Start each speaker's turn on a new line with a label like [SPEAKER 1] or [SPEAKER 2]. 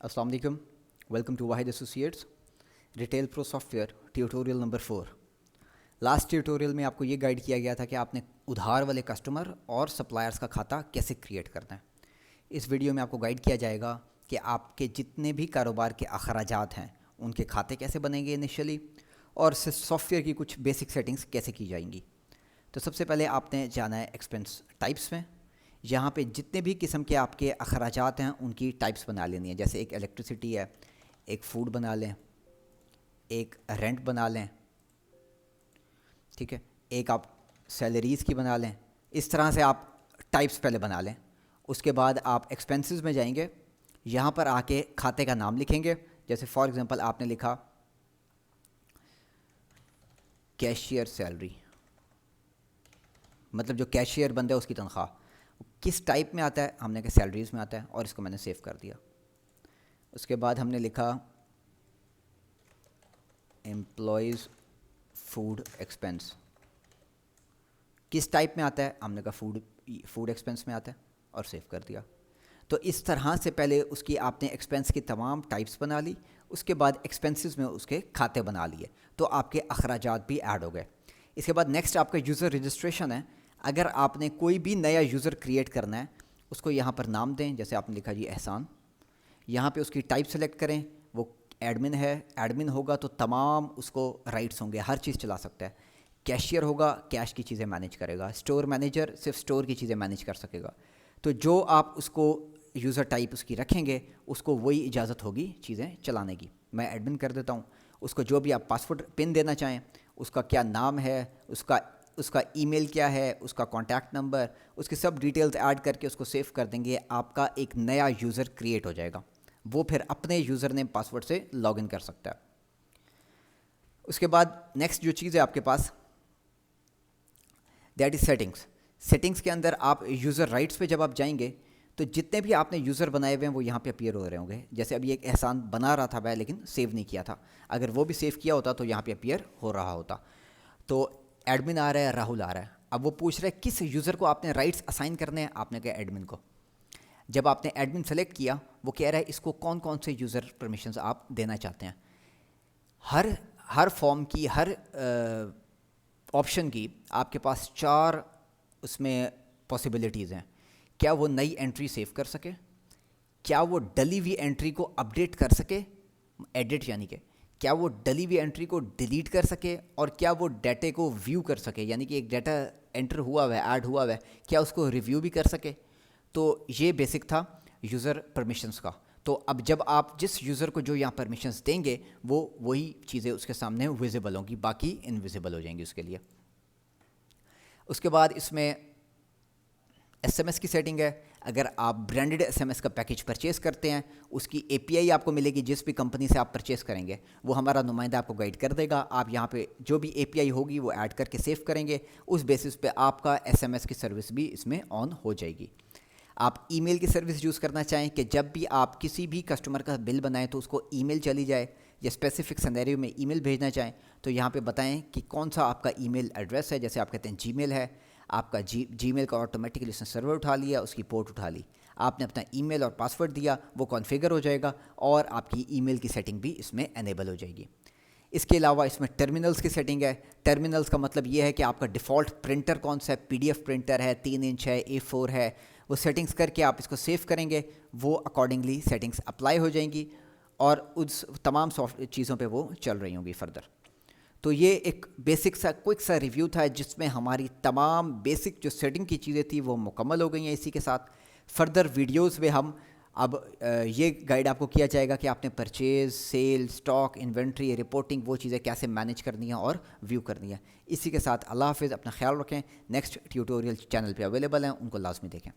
[SPEAKER 1] अस्सलाम वालेकुम, welcome to Wahid associates retail pro software tutorial number 4। Last tutorial में आपको ये गाइड किया गया था कि आपने उधार वाले कस्टमर और सप्लायर्स का खाता कैसे क्रिएट करना है। इस वीडियो में आपको गाइड किया जाएगा कि आपके जितने भी कारोबार के अखराजात हैं उनके खाते कैसे बनेंगे इनिशियली, और सॉफ्टवेयर की कुछ बेसिक सेटिंग्स कैसे की जाएंगी। तो सबसे पहले आपने जाना है एक्सपेंस टाइप्स में। यहाँ पे जितने भी किस्म के आपके अखराजात हैं उनकी टाइप्स बना लेनी है। जैसे एक इलेक्ट्रिसिटी है, एक फ़ूड बना लें, एक रेंट बना लें, ठीक है, एक आप सैलरीज़ की बना लें। इस तरह से आप टाइप्स पहले बना लें। उसके बाद आप एक्सपेंसेस में जाएंगे, यहाँ पर आके खाते का नाम लिखेंगे। जैसे फॉर एग्ज़ाम्पल आपने लिखा कैशियर सैलरी, मतलब जो कैशियर बंदा है उसकी तनख्वाह। किस टाइप में आता है? हमने कहा सैलरीज़ में आता है, और इसको मैंने सेव कर दिया। उसके बाद हमने लिखा एम्प्लॉयज़ फूड एक्सपेंस, किस टाइप में आता है? हमने कहा फूड एक्सपेंस में आता है, और सेव कर दिया। तो इस तरह से पहले उसकी आपने एक्सपेंस की तमाम टाइप्स बना ली। उसके बाद एक्सपेंसेस में उसके खाते बना लिए, तो आपके अखराजात भी ऐड हो गए। इसके बाद नेक्स्ट आपका यूज़र रजिस्ट्रेशन है। अगर आपने कोई भी नया यूज़र क्रिएट करना है, उसको यहाँ पर नाम दें। जैसे आपने लिखा जी एहसान, यहाँ पे उसकी टाइप सेलेक्ट करें। वो एडमिन है, एडमिन होगा तो तमाम उसको राइट्स होंगे, हर चीज़ चला सकता है। कैशियर होगा, कैश की चीज़ें मैनेज करेगा। स्टोर मैनेजर सिर्फ स्टोर की चीज़ें मैनेज कर सकेगा। तो जो आप उसको यूज़र टाइप उसकी रखेंगे, उसको वही इजाज़त होगी चीज़ें चलाने की। मैं एडमिन कर देता हूँ। उसको जो भी आप पासवर्ड पिन देना चाहें, उसका क्या नाम है, उसका ईमेल क्या है, उसका कॉन्टैक्ट नंबर, उसकी सब डिटेल्स ऐड करके उसको सेव कर देंगे। आपका एक नया यूज़र क्रिएट हो जाएगा। वो फिर अपने यूज़र नेम पासवर्ड से लॉगिन कर सकता है। उसके बाद नेक्स्ट जो चीज़ है आपके पास, दैट इज़ सेटिंग्स। सेटिंग्स के अंदर आप यूज़र राइट्स पे जब आप जाएंगे तो जितने भी आपने यूज़र बनाए हुए हैं वो यहाँ पे अपीयर हो रहे होंगे। जैसे अभी एक एहसान बना रहा था मैं, लेकिन सेव नहीं किया था। अगर वो भी सेव किया होता तो यहाँ पे अपीयर हो रहा होता। तो एडमिन आ रहा है, राहुल आ रहा है। अब वो पूछ रहा है किस यूज़र को आपने राइट्स असाइन करने हैं। आपने कहा एडमिन को। जब आपने एडमिन सेलेक्ट किया, वो कह रहा है इसको कौन कौन से यूज़र परमिशंस आप देना चाहते हैं। हर फॉर्म की, हर ऑप्शन की आपके पास 4 उसमें पॉसिबिलिटीज़ हैं। क्या वो नई एंट्री सेव कर सके, क्या वो डली हुई एंट्री को अपडेट कर सके, एडिट यानी कि क्या वो डली हुई एंट्री को डिलीट कर सके, और क्या वो डाटे को व्यू कर सके, यानी कि एक डाटा एंटर हुआ हुआ है, ऐड हुआ हुआ है, क्या उसको रिव्यू भी कर सके। तो ये बेसिक था यूज़र परमिशंस का। तो अब जब आप जिस यूज़र को जो यहाँ परमिशंस देंगे, वो वही चीज़ें उसके सामने विजिबल होंगी, बाकी इनविजिबल हो जाएंगी उसके लिए। उसके बाद इसमें SMS की सेटिंग है। अगर आप ब्रांडेड SMS का पैकेज परचेज़ करते हैं, उसकी API आपको मिलेगी। जिस भी कंपनी से आप परचेज़ करेंगे वो हमारा नुमाइंदा आपको गाइड कर देगा। आप यहाँ पे जो भी API होगी वो ऐड करके सेव करेंगे। उस बेसिस पे आपका SMS की सर्विस भी इसमें ऑन हो जाएगी। आप ईमेल की सर्विस यूज़ करना चाहें कि जब भी आप किसी भी कस्टमर का बिल बनाएं तो उसको ईमेल चली जाए, या स्पेसिफिक सिनेरियो में ईमेल भेजना चाहें तो यहाँ पे बताएं कि कौन सा आपका ईमेल एड्रेस है। जैसे आप कहते हैं जीमेल है, आपका जीमेल का ऑटोमेटिकली उसने सर्वर उठा लिया, उसकी पोर्ट उठा ली। आपने अपना ईमेल और पासवर्ड दिया, वो कॉन्फ़िगर हो जाएगा, और आपकी ईमेल की सेटिंग भी इसमें एनेबल हो जाएगी। इसके अलावा इसमें टर्मिनल्स की सेटिंग है। टर्मिनल्स का मतलब ये है कि आपका डिफ़ॉल्ट प्रिंटर कौन सा है, PDF प्रिंटर है, 3 इंच है, A4 है। वो सेटिंग्स करके आप इसको सेव करेंगे, वो अकॉर्डिंगली सेटिंग्स अप्लाई हो जाएंगी, और उस तमाम सॉफ्ट चीज़ों पे वो चल रही होंगी फर्दर। तो ये एक बेसिक सा क्विक सा रिव्यू था जिसमें हमारी तमाम बेसिक जो सेटिंग की चीज़ें थी वो मुकम्मल हो गई हैं। इसी के साथ फर्दर वीडियोस में हम अब ये गाइड आपको किया जाएगा कि आपने purchase, sale, stock, inventory, reporting, वो चीज़ें कैसे मैनेज करनी है और व्यू करनी है। इसी के साथ अल्लाह हाफ़िज़, अपना ख्याल रखें। नेक्स्ट ट्यूटोरियल चैनल पे अवेलेबल हैं, उनको लाजमी देखें।